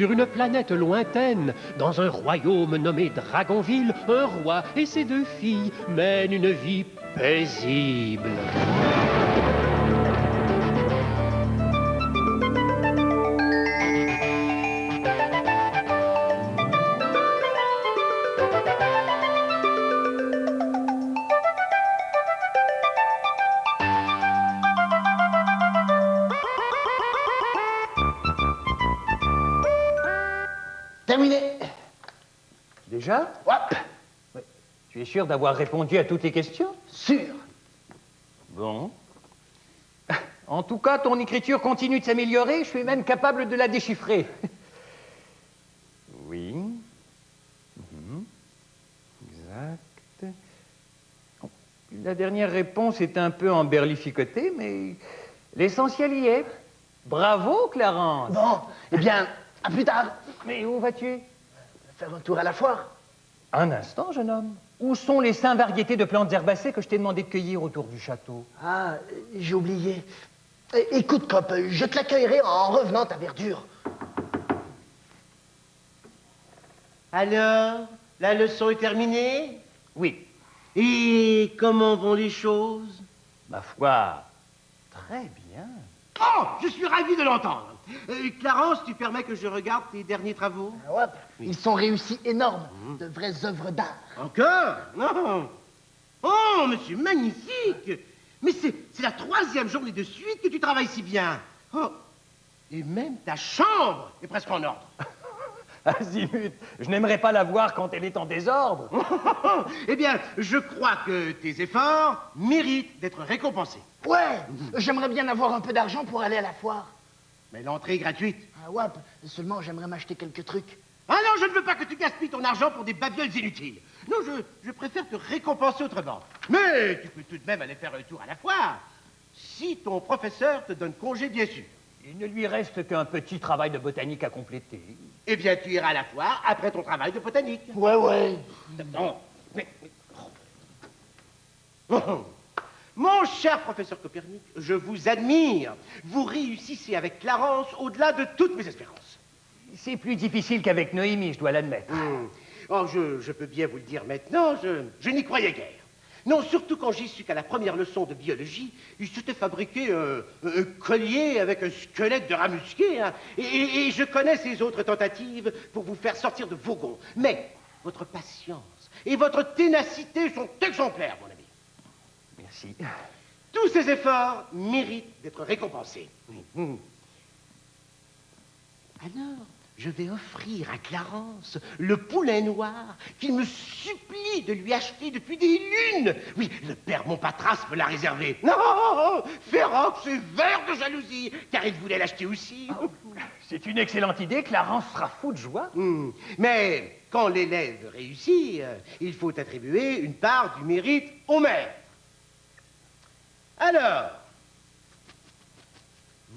sur une planète lointaine, dans un royaume nommé Dragonville, un roi et ses 2 filles mènent une vie paisible. Terminé. Déjà? Ouais. Tu es sûr d'avoir répondu à toutes les questions? Sûr. Bon. En tout cas, ton écriture continue de s'améliorer. Je suis même capable de la déchiffrer. Oui. Exact. La dernière réponse est un peu emberlificotée, mais l'essentiel y est. Bravo, Clarence. Bon, eh bien, à plus tard. Mais où vas-tu? Faire un tour à la foire. Un instant, jeune homme. Où sont les 5 variétés de plantes herbacées que je t'ai demandé de cueillir autour du château? Ah, j'ai oublié. Écoute, Cop, je te l'accueillerai en revenant ta verdure. Alors, la leçon est terminée? Oui. Et comment vont les choses? Ma foi, très bien. Oh, je suis ravi de l'entendre. Clarence, tu permets que je regarde tes derniers travaux? Ah, ouais, ils sont réussis énormes. De vraies œuvres d'art. Encore? Non. Oh, mais c'est magnifique. Mais c'est la 3e journée de suite que tu travailles si bien. Oh, et même ta chambre est presque en ordre. Azimut, je n'aimerais pas la voir quand elle est en désordre. Eh bien, je crois que tes efforts méritent d'être récompensés. Ouais, j'aimerais bien avoir un peu d'argent pour aller à la foire. Mais l'entrée est gratuite. Ah, ouais, seulement j'aimerais m'acheter quelques trucs. Ah non, je ne veux pas que tu gaspilles ton argent pour des babioles inutiles. Non, je préfère te récompenser autrement. Mais tu peux tout de même aller faire un tour à la foire. Si ton professeur te donne congé, bien sûr. Il ne lui reste qu'un petit travail de botanique à compléter. Eh bien, tu iras à la foire après ton travail de botanique. Ouais. Non, mais... Oh. Mon cher professeur Copernic, je vous admire. Vous réussissez avec Clarence au-delà de toutes mes espérances. C'est plus difficile qu'avec Noémie, je dois l'admettre. Oh, je peux bien vous le dire maintenant, je n'y croyais guère. Non, surtout quand j'ai su qu'à la première leçon de biologie, il s'était fabriqué un collier avec un squelette de rat musqué, hein, et je connais ces autres tentatives pour vous faire sortir de vos gonds. Mais votre patience et votre ténacité sont exemplaires, mon ami. Merci. Tous ces efforts méritent d'être récompensés. Alors, je vais offrir à Clarence le poulet noir qu'il me supplie de lui acheter depuis des lunes. Oui, le père Montpatras me l'a réservé. Non, Férox est vert de jalousie, car il voulait l'acheter aussi. C'est une excellente idée, Clarence sera fou de joie. Mais quand l'élève réussit, il faut attribuer une part du mérite au maître. Alors,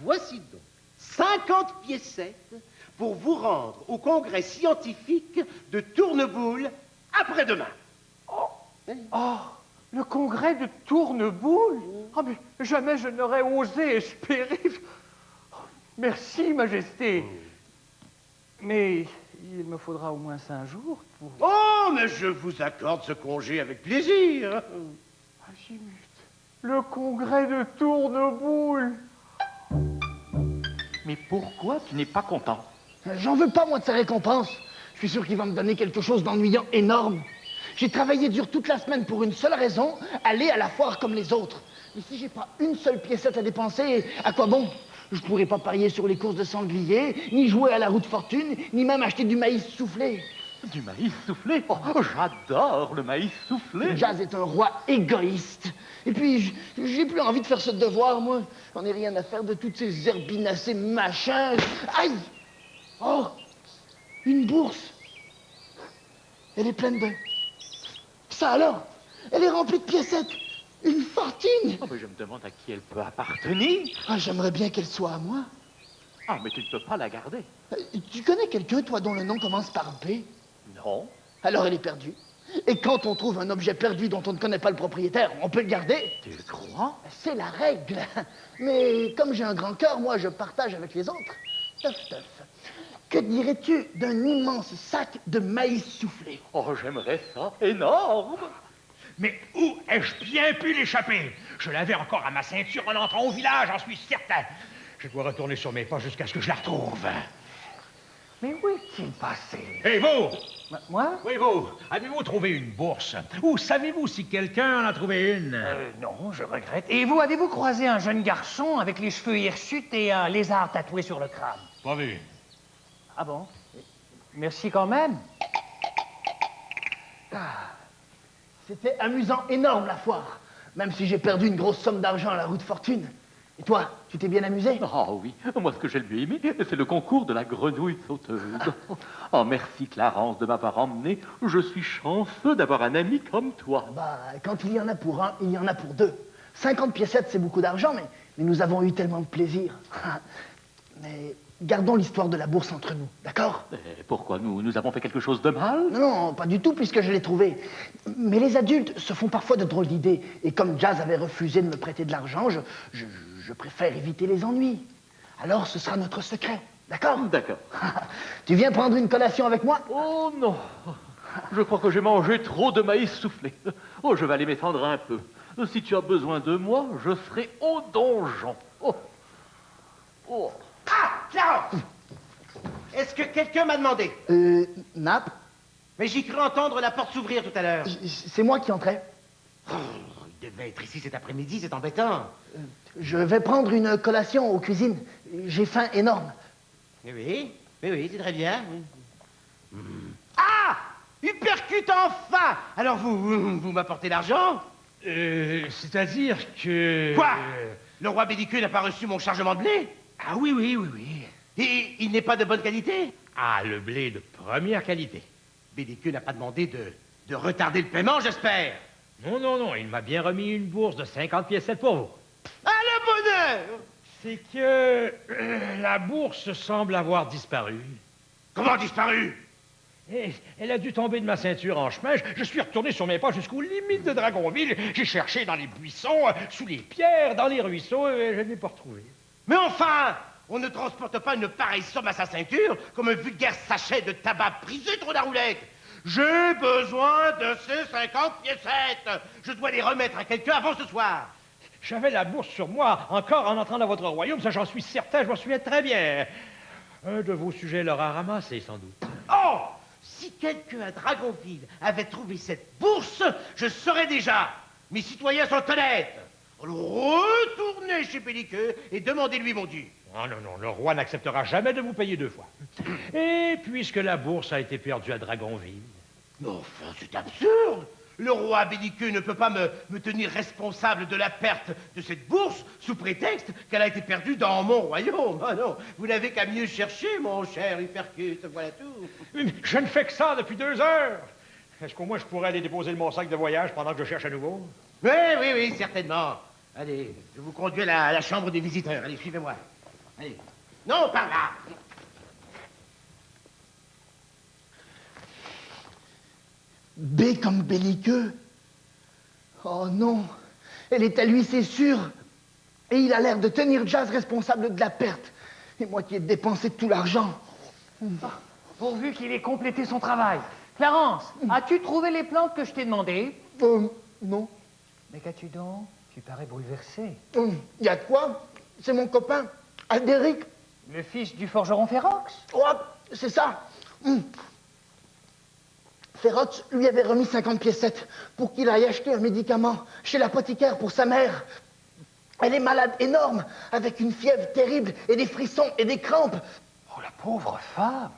voici donc 50 piécettes pour vous rendre au congrès scientifique de Tourneboule après-demain. Oh, le congrès de Tourneboule? Oh, mais jamais je n'aurais osé espérer. Oh, merci, Majesté. Mais il me faudra au moins 5 jours pour... Oh, mais je vous accorde ce congé avec plaisir. Azimut, le congrès de Tourneboule. Mais pourquoi tu n'es pas content? J'en veux pas, moi, de ces récompenses. Je suis sûr qu'il va me donner quelque chose d'ennuyant énorme. J'ai travaillé dur toute la semaine pour une seule raison, aller à la foire comme les autres. Mais si j'ai pas une seule piécette à dépenser, à quoi bon? Je pourrais pas parier sur les courses de sangliers, ni jouer à la roue de fortune, ni même acheter du maïs soufflé. Du maïs soufflé? Oh, j'adore le maïs soufflé. Jazz est un roi égoïste. Et puis, j'ai plus envie de faire ce devoir, moi. J'en ai rien à faire de toutes ces herbinacées machins. Aïe! Oh! Une bourse. Elle est pleine de... Ça alors? Elle est remplie de piécettes. Une fortune. Oh, mais je me demande à qui elle peut appartenir. Ah, j'aimerais bien qu'elle soit à moi. Ah, mais tu ne peux pas la garder. Tu connais quelqu'un, toi, dont le nom commence par B? Non. Alors elle est perdue. Et quand on trouve un objet perdu dont on ne connaît pas le propriétaire, on peut le garder. Tu le crois? C'est la règle. Mais comme j'ai un grand cœur, moi, je partage avec les autres. Teuf, teuf. Que dirais-tu d'un immense sac de maïs soufflé? Oh, j'aimerais ça. Énorme. Mais où ai-je bien pu l'échapper? Je l'avais encore à ma ceinture en entrant au village, j'en suis certain. Je dois retourner sur mes pas jusqu'à ce que je la retrouve. Mais où est-il passé? Et vous? Moi? Oui, vous, avez-vous trouvé une bourse? Ou savez-vous si quelqu'un en a trouvé une? Non, je regrette. Et vous, avez-vous croisé un jeune garçon avec les cheveux hirsutes et un lézard tatoué sur le crâne? Pas vu. Ah bon? Merci quand même. C'était amusant, énorme, la foire. Même si j'ai perdu une grosse somme d'argent à la roue de fortune. Et toi, tu t'es bien amusé? Ah oui, moi ce que j'ai le mieux aimé, c'est le concours de la grenouille sauteuse. Oh, merci Clarence de m'avoir emmené. Je suis chanceux d'avoir un ami comme toi. Bah, quand il y en a pour un, il y en a pour deux. 50 piécettes, c'est beaucoup d'argent, mais nous avons eu tellement de plaisir. Mais gardons l'histoire de la bourse entre nous, d'accord? Et pourquoi nous avons fait quelque chose de mal? Non, pas du tout, puisque je l'ai trouvée. Mais les adultes se font parfois de drôles d'idées. Et comme Jazz avait refusé de me prêter de l'argent, je préfère éviter les ennuis. Alors, ce sera notre secret, d'accord? D'accord. Tu viens prendre une collation avec moi? Oh non, je crois que j'ai mangé trop de maïs soufflé. Oh, je vais aller m'étendre un peu. Si tu as besoin de moi, je serai au donjon. Oh. Oh. Ah, Clarence! Est-ce que quelqu'un m'a demandé? Nap, Mais j'ai cru entendre la porte s'ouvrir tout à l'heure. c'est moi qui entrais. Oh, il devait être ici cet après-midi, c'est embêtant. Je vais prendre une collation aux cuisines. J'ai faim énorme. Oui, c'est très bien. Ah! Hypercute enfin! Alors vous m'apportez l'argent? C'est-à-dire que... Quoi? Le roi Belliqueux n'a pas reçu mon chargement de blé? Ah oui. Et il n'est pas de bonne qualité? Ah, le blé de première qualité. Belliqueux n'a pas demandé de retarder le paiement, j'espère? Non, il m'a bien remis une bourse de 50 piécettes pour vous. Ah, le bonheur! C'est que la bourse semble avoir disparu. Comment disparu? Et elle a dû tomber de ma ceinture en chemin. Je suis retourné sur mes pas jusqu'aux limites de Dragonville. J'ai cherché dans les buissons, sous les pierres, dans les ruisseaux, et je ne l'ai pas retrouvée. Mais enfin! On ne transporte pas une pareille somme à sa ceinture comme un vulgaire sachet de tabac brisé trop la roulette. J'ai besoin de ces 50 piécettes. Je dois les remettre à quelqu'un avant ce soir. J'avais la bourse sur moi, encore en entrant dans votre royaume, ça j'en suis certain, je m'en souviens très bien. Un de vos sujets l'aura ramassé, sans doute. Oh! Si quelqu'un à Dragonville avait trouvé cette bourse, je saurais déjà. Mes citoyens sont honnêtes. Alors retournez chez Belliqueux et demandez-lui mon dû. Oh non, le roi n'acceptera jamais de vous payer deux fois. Et puisque la bourse a été perdue à Dragonville... Mais enfin, c'est absurde. Le roi Belliqueux ne peut pas me tenir responsable de la perte de cette bourse sous prétexte qu'elle a été perdue dans mon royaume. Ah non, vous n'avez qu'à mieux chercher, mon cher Hypercute, voilà tout. Je ne fais que ça depuis 2 heures. Est-ce qu'au moins je pourrais aller déposer mon sac de voyage pendant que je cherche à nouveau? Oui, certainement. Allez, je vous conduis à la chambre des visiteurs. Allez, suivez-moi. Allez. Non, par là. B comme Belliqueux. Oh non, elle est à lui, c'est sûr. Et il a l'air de tenir Jazz responsable de la perte. Et moi qui ai dépensé tout l'argent. Pourvu qu'il ait complété son travail. Clarence, as-tu trouvé les plantes que je t'ai demandées? Non. Mais qu'as-tu donc? Tu parais bouleversé. Y a de quoi? C'est mon copain, Aldéric. Le fils du forgeron Férox? Oh, c'est ça. Férox lui avait remis 50 piécettes pour qu'il aille acheter un médicament chez l'apothicaire pour sa mère. Elle est malade énorme, avec une fièvre terrible et des frissons et des crampes. Oh, la pauvre femme!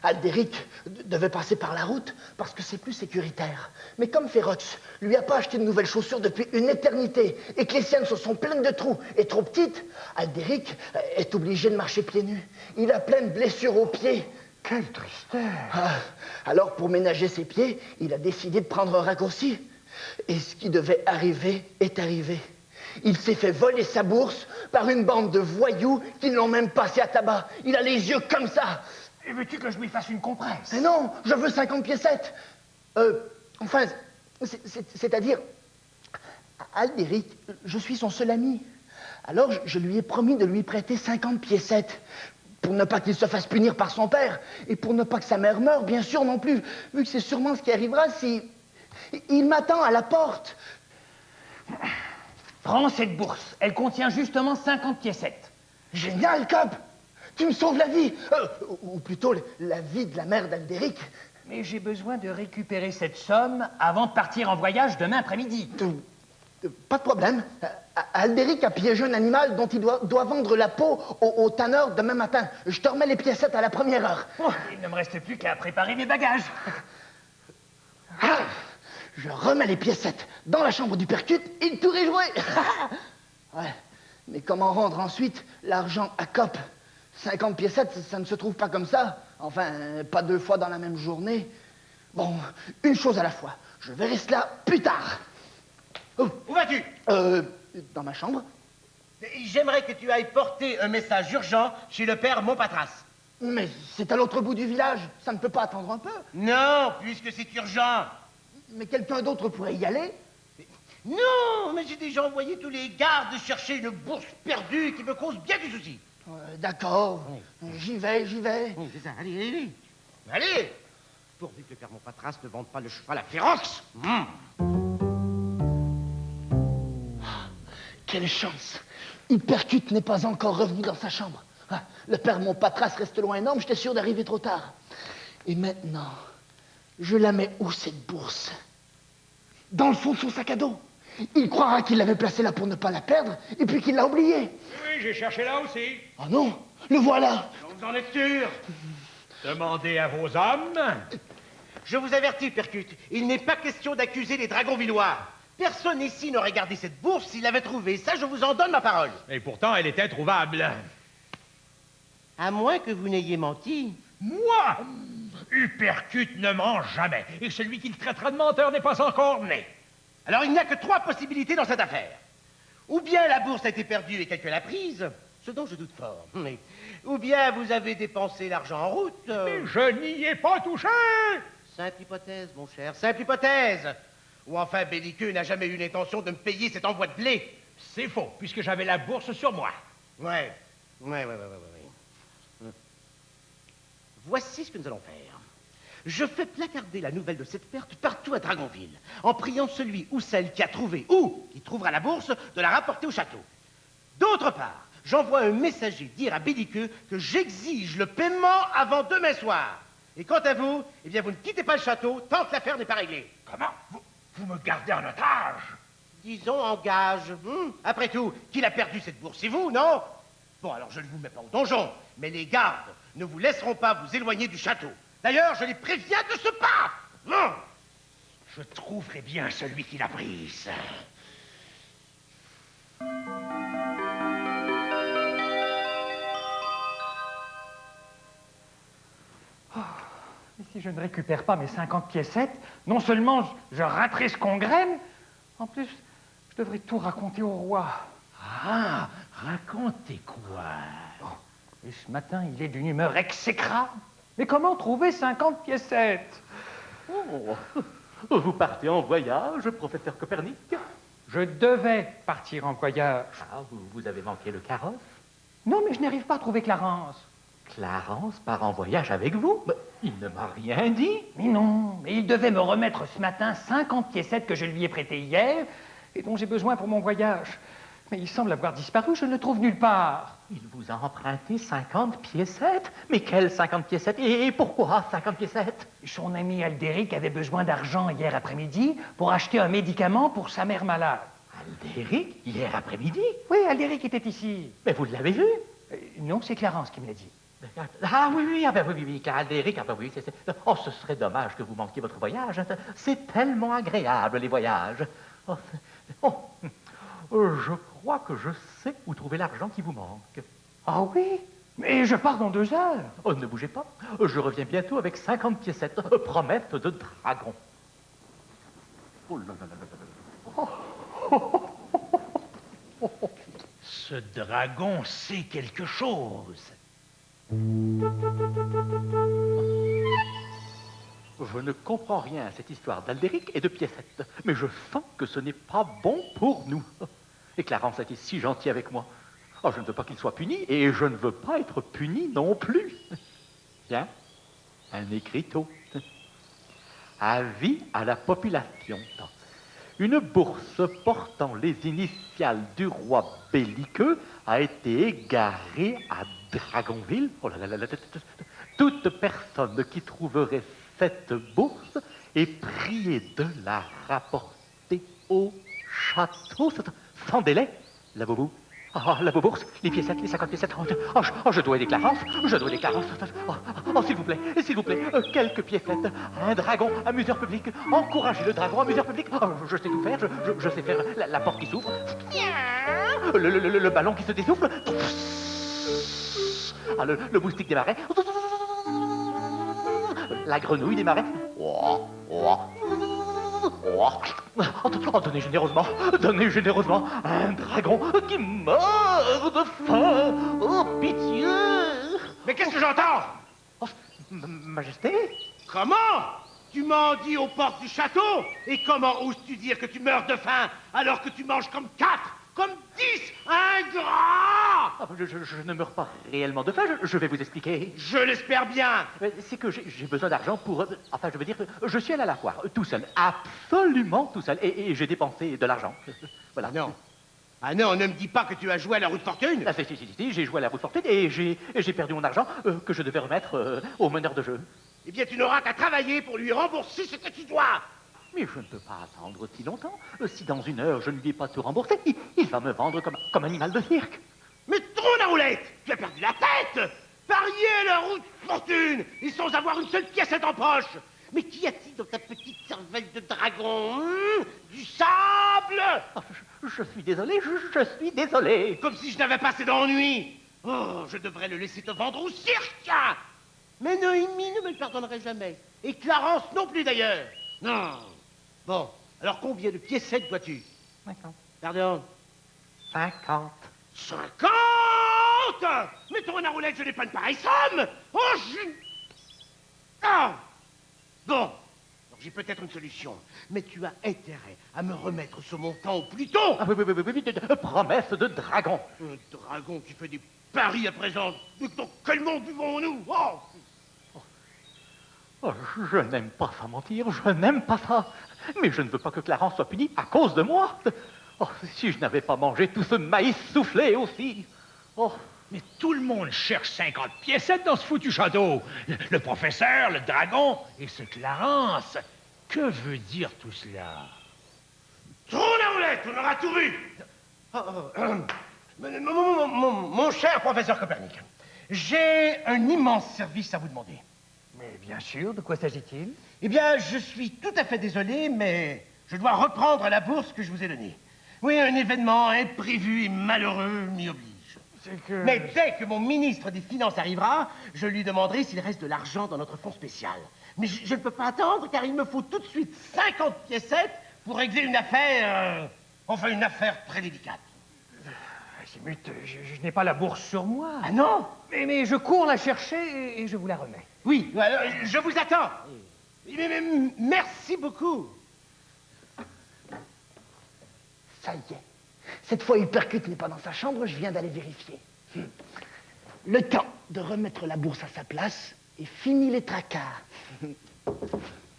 Aldéric devait passer par la route parce que c'est plus sécuritaire. Mais comme Férox lui a pas acheté de nouvelles chaussures depuis une éternité et que les siennes se sont pleines de trous et trop petites, Aldéric est obligé de marcher pieds nus. Il a plein de blessures aux pieds. Quelle tristesse! Alors, pour ménager ses pieds, il a décidé de prendre un raccourci. Et ce qui devait arriver est arrivé. Il s'est fait voler sa bourse par une bande de voyous qui ne l'ont même passé à tabac. Il a les yeux comme ça. Et veux-tu que je lui fasse une compresse? Mais non, je veux 50 piécettes. Enfin, c'est-à-dire, Aldéric, je suis son seul ami. Alors, je lui ai promis de lui prêter 50 piécettes Pour ne pas qu'il se fasse punir par son père, et pour ne pas que sa mère meure, bien sûr non plus, vu que c'est sûrement ce qui arrivera si... Il m'attend à la porte. Prends cette bourse. Elle contient justement 50 piécettes. Génial, Cobb. Tu me sauves la vie. Ou plutôt la vie de la mère d'Aldéric. Mais j'ai besoin de récupérer cette somme avant de partir en voyage demain après-midi. Pas de problème. Aldéric a piégé un animal dont il doit vendre la peau au tanneur demain matin. Je te remets les piécettes à la première heure. Oh, il ne me reste plus qu'à préparer mes bagages. Ah, je remets les piécettes dans la chambre du percute et le tour est joué. Ouais. Mais comment rendre ensuite l'argent à Cop? 50 piécettes, ça ne se trouve pas comme ça. Enfin, pas 2 fois dans la même journée. Bon, une chose à la fois. Je verrai cela plus tard. Où vas-tu? Dans ma chambre. J'aimerais que tu ailles porter un message urgent chez le père Montpatras. Mais c'est à l'autre bout du village. Ça ne peut pas attendre un peu. Non, puisque c'est urgent. Mais quelqu'un d'autre pourrait y aller. Non, mais j'ai déjà envoyé tous les gardes chercher une bourse perdue qui me cause bien du souci. D'accord. Oui. J'y vais. Oui, c'est ça. Allez. Allez. Pourvu que le père Montpatras ne vende pas le cheval à Férox. Quelle chance. Hypercute n'est pas encore revenu dans sa chambre. Ah, le père Montpatras reste loin. Non, mais j'étais sûr d'arriver trop tard. Et maintenant, je la mets où, cette bourse? Dans le fond de son sac à dos. Il croira qu'il l'avait placée là pour ne pas la perdre, et puis qu'il l'a oubliée. Oui, j'ai cherché là aussi. Ah non, le voilà. Vous en êtes sûr? Demandez à vos hommes. Je vous avertis, Percute, il n'est pas question d'accuser les dragons villois. Personne ici n'aurait gardé cette bourse s'il l'avait trouvée. Ça, je vous en donne ma parole. Et pourtant, elle était trouvable. À moins que vous n'ayez menti. Moi, Hypercute ne ment jamais. Et celui qui le traitera de menteur n'est pas encore né. Alors, il n'y a que 3 possibilités dans cette affaire. Ou bien la bourse a été perdue et quelqu'un l'a prise, ce dont je doute fort. Mais... Ou bien vous avez dépensé l'argent en route. Mais je n'y ai pas touché. Simple hypothèse, mon cher, simple hypothèse. Ou enfin, Belliqueux n'a jamais eu l'intention de me payer cet envoi de blé. C'est faux, puisque j'avais la bourse sur moi. Ouais. Voici ce que nous allons faire. Je fais placarder la nouvelle de cette perte partout à Dragonville, en priant celui ou celle qui a trouvé ou qui trouvera la bourse de la rapporter au château. D'autre part, j'envoie un messager dire à Belliqueux que j'exige le paiement avant demain soir. Et quant à vous, eh bien, vous ne quittez pas le château tant que l'affaire n'est pas réglée. Comment? Vous me gardez en otage? Disons en gage. Après tout, qui l'a perdu cette bourse? C'est vous, non? Bon, alors je ne vous mets pas au donjon, mais les gardes ne vous laisseront pas vous éloigner du château. D'ailleurs, je les préviens de ce pas. Non. Je trouverai bien celui qui l'a prise. Mais si je ne récupère pas mes 50 piécettes, non seulement je raterai ce qu'on graine, en plus, je devrais tout raconter au roi. Ah, racontez quoi? Et ce matin, il est d'une humeur exécrable. Mais comment trouver 50 piécettes? Oh, vous partez en voyage, professeur Copernic? Je devais partir en voyage. Ah, vous avez manqué le carrosse? Non, mais je n'arrive pas à trouver Clarence. Clarence part en voyage avec vous? Mais il ne m'a rien dit. Mais non, mais il devait me remettre ce matin 50 piécettes que je lui ai prêtées hier et dont j'ai besoin pour mon voyage. Mais il semble avoir disparu, je ne le trouve nulle part. Il vous a emprunté 50 piécettes? Mais quelles 50 piécettes? Et pourquoi 50 piécettes? Son ami Aldéric avait besoin d'argent hier après-midi pour acheter un médicament pour sa mère malade. Aldéric, hier après-midi? Oui, Aldéric était ici. Mais vous l'avez vu? Non, c'est Clarence qui me l'a dit. Ah oui, Aldéric, oui, Oh, ce serait dommage que vous manquiez votre voyage. C'est tellement agréable, les voyages. Je crois que je sais où trouver l'argent qui vous manque. Ah oui? Mais je pars dans 2 heures. Oh, ne bougez pas. Je reviens bientôt avec 50 piécettes. Promette de dragon. Oh là là là là là. Ce dragon sait quelque chose. Je ne comprends rien à cette histoire d'Aldéric et de piécettes, mais je sens que ce n'est pas bon pour nous. Et Clarence a été si gentil avec moi. Oh, je ne veux pas qu'il soit puni, et je ne veux pas être puni non plus. Tiens, un écriteau. Avis à la population. Une bourse portant les initiales du roi belliqueux a été égarée à Dragonville. Oh là là là là. Toute personne qui trouverait cette bourse est priée de la rapporter au château sans délai. La boubou. Ah, la bourse, les piécettes, les 50 piécettes. Je dois des clarences. S'il vous plaît, quelques piécettes. Un dragon, amuseur public. Encouragez le dragon, amuseur public. Oh, je sais tout faire, je sais faire la porte qui s'ouvre. Le ballon qui se dessouffle. Ah, le moustique des marais. La grenouille des marais. Donnez généreusement un dragon qui meurt de faim. Oh, pitié. Mais qu'est-ce que j'entends? Oh, Majesté? Comment? Tu mendis aux portes du château? Et comment oses-tu dire que tu meurs de faim alors que tu manges comme 4, comme 10 ingrats? Je ne meurs pas réellement de faim, je vais vous expliquer. Je l'espère bien. C'est que j'ai besoin d'argent pour... Enfin, je veux dire que je suis allé à la foire, tout seul, absolument tout seul, et j'ai dépensé de l'argent. Voilà. Ah non, ne me dis pas que tu as joué à la roue de fortune. Ah, si, j'ai joué à la roue de fortune et j'ai perdu mon argent que je devais remettre au meneur de jeu. Eh bien, tu n'auras qu'à travailler pour lui rembourser ce que tu dois. Mais je ne peux pas attendre si longtemps. Si dans 1 heure je ne lui ai pas tout remboursé, il va me vendre comme animal de cirque. Mais tourne à roulette! Tu as perdu la tête! Parier la roue de fortune et sans avoir une seule piècette en poche! Mais qu'y a-t-il dans ta petite cervelle de dragon? Du sable! Oh, je suis désolé, je suis désolé. Comme si je n'avais pas assez d'ennui! Oh, je devrais le laisser te vendre au cirque! Mais Noémie ne me le pardonnerait jamais. Et Clarence non plus d'ailleurs. Non. Bon, alors combien de piécettes dois-tu? 50. Pardon? 50. 50! Mais tourne à roulette, je n'ai pas une pareille somme! Oh, Ah! Bon, alors j'ai peut-être une solution, mais tu as intérêt à me remettre ce montant au plus tôt! Ah oui, promesse de dragon. Un dragon qui fait des paris à présent, mais dans quel monde vivons-nous? Oh, je n'aime pas ça mentir, je n'aime pas ça. Mais je ne veux pas que Clarence soit puni à cause de moi. Oh, si je n'avais pas mangé tout ce maïs soufflé aussi. Oh. Mais tout le monde cherche 50 piécettes dans ce foutu château. Le professeur, le dragon et ce Clarence. Que veut dire tout cela? Tourne la roulette, on aura tout vu! Mon cher professeur Copernic, j'ai un immense service à vous demander. Mais bien sûr, de quoi s'agit-il? Eh bien, je suis tout à fait désolé, mais je dois reprendre la bourse que je vous ai donnée. Oui, un événement imprévu et malheureux m'y oblige. Mais dès que mon ministre des Finances arrivera, je lui demanderai s'il reste de l'argent dans notre fonds spécial. Mais je ne peux pas attendre, car il me faut tout de suite 50 piécettes pour régler une affaire... enfin, une affaire très délicate. Zimut, je n'ai pas la bourse sur moi. Ah non? Mais je cours la chercher et je vous la remets. Oui, alors, je vous attends. Mais merci beaucoup. Ça y est. Cette fois, Hypercute n'est pas dans sa chambre, je viens d'aller vérifier. Le temps de remettre la bourse à sa place et fini les tracas.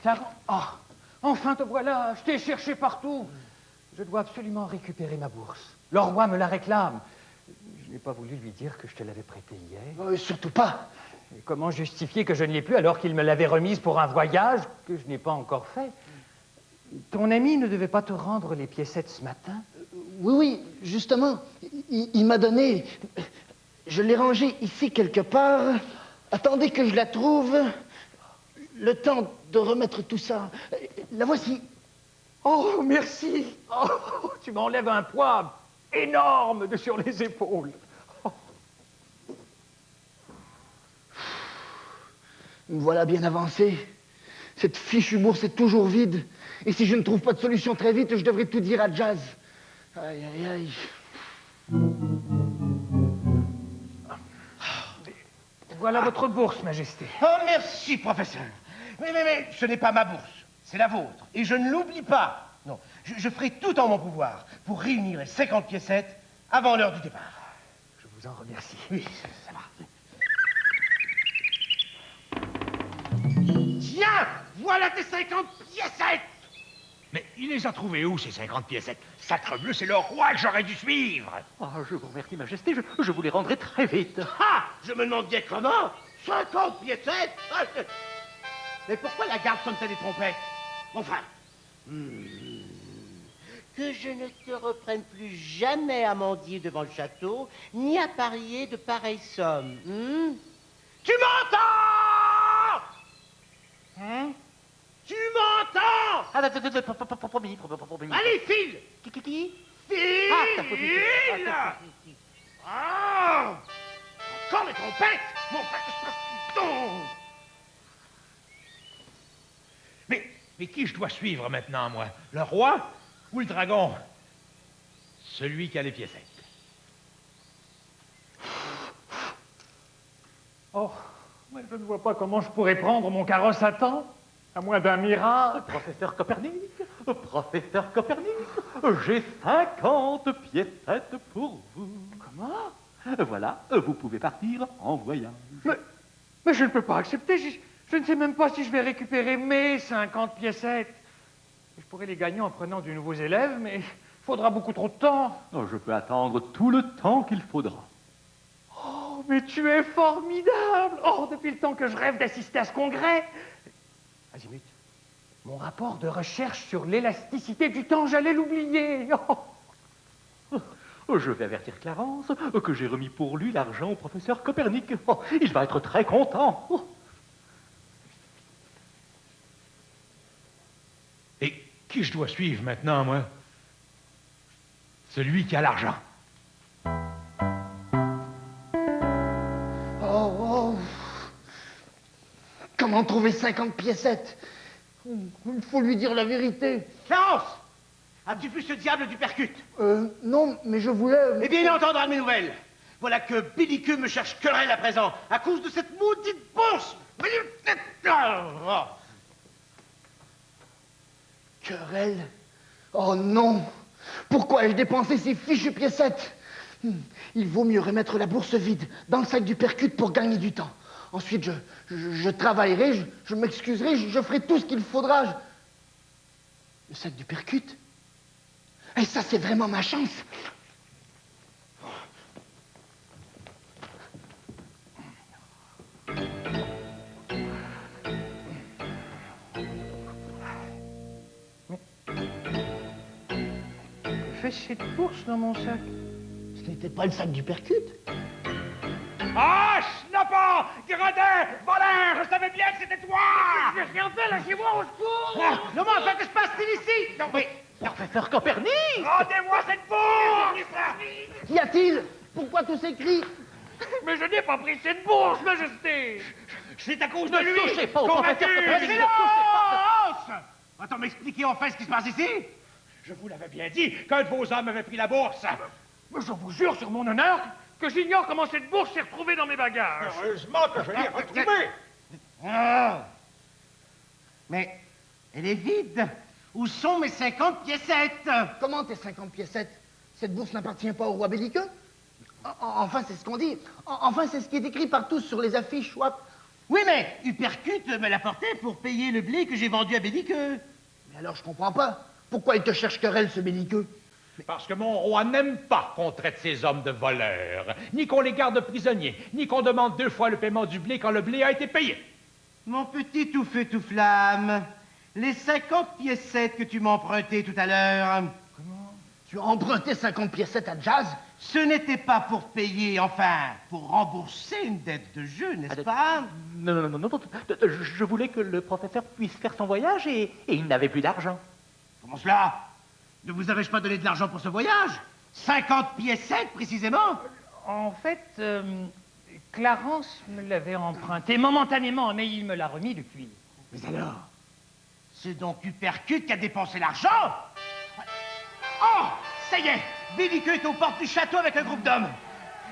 Clarence, enfin te voilà, je t'ai cherché partout. Je dois absolument récupérer ma bourse. Le roi me la réclame. Je n'ai pas voulu lui dire que je te l'avais prêtée hier. Surtout pas. Et comment justifier que je ne l'ai plus alors qu'il me l'avait remise pour un voyage que je n'ai pas encore fait? Ton ami ne devait pas te rendre les piécettes ce matin? Oui, justement. Il m'a donné... Je l'ai rangée ici quelque part. Attendez que je la trouve. Le temps de remettre tout ça. La voici. Oh, merci. Oh, tu m'enlèves un poids énorme de sur les épaules. Oh. Me voilà bien avancé. Cette fichue bourse est toujours vide. Et si je ne trouve pas de solution très vite, je devrais tout dire à Jazz. Aïe, aïe, aïe. Voilà votre bourse, Majesté. Oh, merci, professeur. Mais ce n'est pas ma bourse, c'est la vôtre. Et je ne l'oublie pas. Non, je ferai tout en mon pouvoir pour réunir les 50 piécettes avant l'heure du départ. en remercie. Oui, ça va. Tiens, voilà tes 50 piécettes. Mais il les a trouvées où, ces 50 piécettes? Sacrebleu, c'est le roi que j'aurais dû suivre. Ah, je vous remercie, Majesté, je vous les rendrai très vite. Ah, je me demande bien comment. 50 piécettes. Ah, mais pourquoi la garde sonne-t-elle des trompettes? Enfin. Que je ne te reprenne plus jamais à mendier devant le château, ni à parier de pareilles sommes. Tu m'entends? Hein? Tu m'entends? Ah, promis. Allez, file! Qui? File! Ah, t'as foutu. Ah! Encore les trompettes! Mon frère, que je passe donc! Mais qui je dois suivre maintenant, moi? Le roi ou le dragon? Celui qui a les piécettes. Oh, moi, je ne vois pas comment je pourrais prendre mon carrosse à temps, à moins d'un miracle. Professeur Copernic, j'ai 50 piécettes pour vous. Comment? Voilà, vous pouvez partir en voyage. Mais je ne peux pas accepter. Je ne sais même pas si je vais récupérer mes 50 piécettes. Je pourrais les gagner en prenant de nouveaux élèves, mais il faudra beaucoup trop de temps. Oh, je peux attendre tout le temps qu'il faudra. Oh, mais tu es formidable! Oh, depuis le temps que je rêve d'assister à ce congrès. Azimut, mon rapport de recherche sur l'élasticité du temps, j'allais l'oublier. Je vais avertir Clarence que j'ai remis pour lui l'argent au professeur Copernic. Oh, il va être très content. Oh. Et qui je dois suivre maintenant, moi? Celui qui a l'argent. Oh. Comment trouver 50 piécettes? Il faut lui dire la vérité. Clarence! As-tu vu ce diable du percute? Non, mais je voulais... Eh bien, il entendra de mes nouvelles. Voilà que Belliqueux me cherche querelle à présent, à cause de cette maudite bourse. Querelle? Oh non! Pourquoi ai-je dépensé ces fichues piécettes? Il vaut mieux remettre la bourse vide dans le sac du percute pour gagner du temps. Ensuite, je travaillerai, je m'excuserai, je ferai tout ce qu'il faudra. Le sac du percute? Et ça, c'est vraiment ma chance. Que fait cette bourse dans mon sac? Ce n'était pas le sac du percute. Ah, schnappant! Gredin! Voleur! Je savais bien que c'était toi! J'ai rien fait, lâchez-moi, au secours! Non, mais enfin, que se passe-t-il ici? Non, mais... Professeur Copernic! Rendez-moi cette bourse! Qu'y a-t-il? Pourquoi tous ces cris? Mais je n'ai pas pris cette bourse, Majesté! C'est à cause de Ne lui! touchez pas au qu'on m'a professeur tué. Copernic! Silence! Va-t-on m'expliquer enfin ce qui se passe ici? Je vous l'avais bien dit qu'un de vos hommes avait pris la bourse. Mais je vous jure sur mon honneur que j'ignore comment cette bourse s'est retrouvée dans mes bagages. Heureusement que je l'ai retrouvée. Ah. Mais elle est vide. Où sont mes 50 piécettes? Comment tes 50 piécettes? Cette bourse n'appartient pas au roi Belliqueux? Enfin, c'est ce qu'on dit. Enfin, c'est ce qui est écrit partout sur les affiches. Oui, mais Uppercut me l'a porté pour payer le blé que j'ai vendu à Belliqueux. Mais alors, je comprends pas. Pourquoi il te cherche querelle, ce Belliqueux? Parce que mon roi n'aime pas qu'on traite ses hommes de voleurs, ni qu'on les garde prisonniers, ni qu'on demande 2 fois le paiement du blé quand le blé a été payé. Mon petit tout feu tout flamme, les 50 piécettes que tu m'as empruntées tout à l'heure... Comment? Tu as emprunté 50 piécettes à Jazz? Ce n'était pas pour payer, enfin, pour rembourser une dette de jeu, n'est-ce pas? Non, je voulais que le professeur puisse faire son voyage et il n'avait plus d'argent. Comment cela? Ne vous avais-je pas donné de l'argent pour ce voyage? 50 piécettes, précisément? En fait, Clarence me l'avait emprunté momentanément, mais il me l'a remis depuis. Mais alors? C'est donc Uppercut qui a dépensé l'argent? Oh! Ça y est! Belliqueux est aux portes du château avec un groupe d'hommes.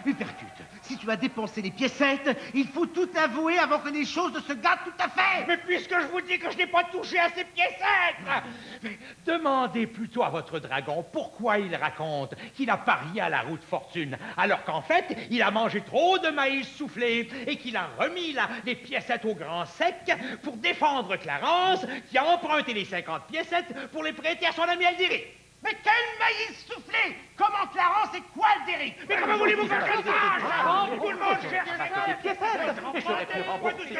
Uppercut, si tu as dépensé les piécettes, il faut tout avouer avant que les choses ne se gâtent tout à fait. Mais puisque je vous dis que je n'ai pas touché à ces piécettes, demandez plutôt à votre dragon pourquoi il raconte qu'il a parié à la roue de fortune, alors qu'en fait, il a mangé trop de maïs soufflé et qu'il a remis là les piécettes au grand sec pour défendre Clarence, qui a emprunté les 50 piécettes pour les prêter à son ami Aldéric. Mais quel maïs soufflé! Comment Clarence et quoi Aldéric? Mais comment voulez-vous faire comme ça? Tout le monde cherche les piécettes. Et j'aurais pu rembourser.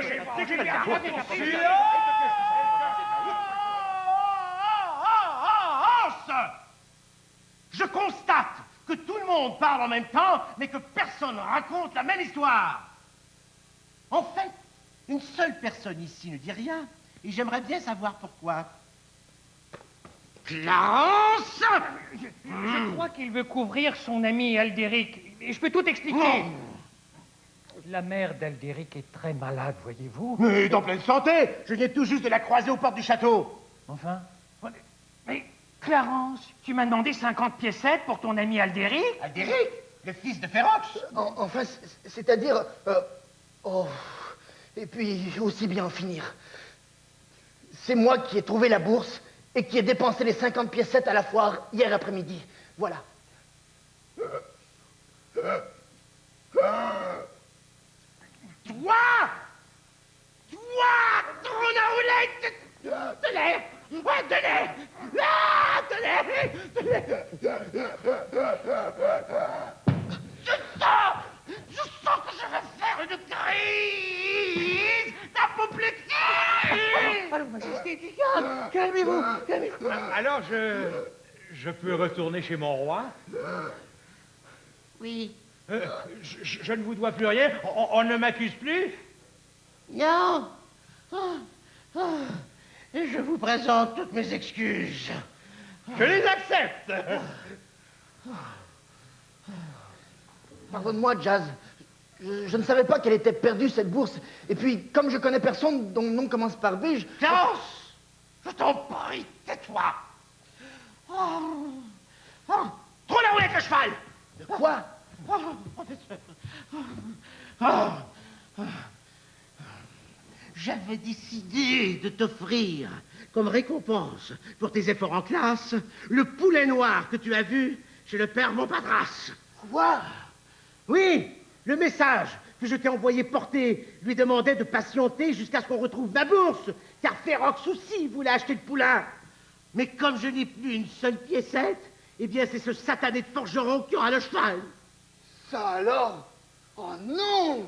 Je constate que tout le monde parle en même temps, mais que personne raconte la même histoire. En fait, une seule personne ici ne dit rien, et j'aimerais bien savoir pourquoi. Clarence! Je crois qu'il veut couvrir son ami Aldéric. Et je peux tout expliquer. La mère d'Aldéric est très malade, voyez-vous. Mais en pleine santé! Je viens tout juste de la croiser aux portes du château. Enfin. Mais Clarence, tu m'as demandé 50 piécettes pour ton ami Aldéric? Aldéric? Le fils de Férox? Enfin, c'est-à-dire... oh... Et puis, aussi bien en finir. C'est moi qui ai trouvé la bourse et qui ai dépensé les 50 piécettes à la foire hier après-midi. Voilà. Toi, trône à roulette de l'air! Ouais, de l'air! Ah, de l'air! Je sens que je vais faire une crise d'apoplexie! Allons, Majesté, calmez-vous, calmez-vous. Alors, je peux retourner chez mon roi? Oui. Je ne vous dois plus rien? On ne m'accuse plus? Non. Et je vous présente toutes mes excuses. Je les accepte! Pardonne-moi, Jazz. Je ne savais pas qu'elle était perdue, cette bourse. Et puis, comme je connais personne dont le nom commence par B, Clarence, je t'en prie, tais-toi. Trop la roulette, le cheval! Quoi? J'avais décidé de t'offrir, comme récompense pour tes efforts en classe, le poulet noir que tu as vu chez le père Montparnasse. Quoi? Oui, le message que je t'ai envoyé porter lui demandait de patienter jusqu'à ce qu'on retrouve ma bourse, car Férox aussi voulait acheter le poulain. Mais comme je n'ai plus une seule piécette, eh bien c'est ce satané de forgeron qui aura le cheval. Ça alors? Oh non!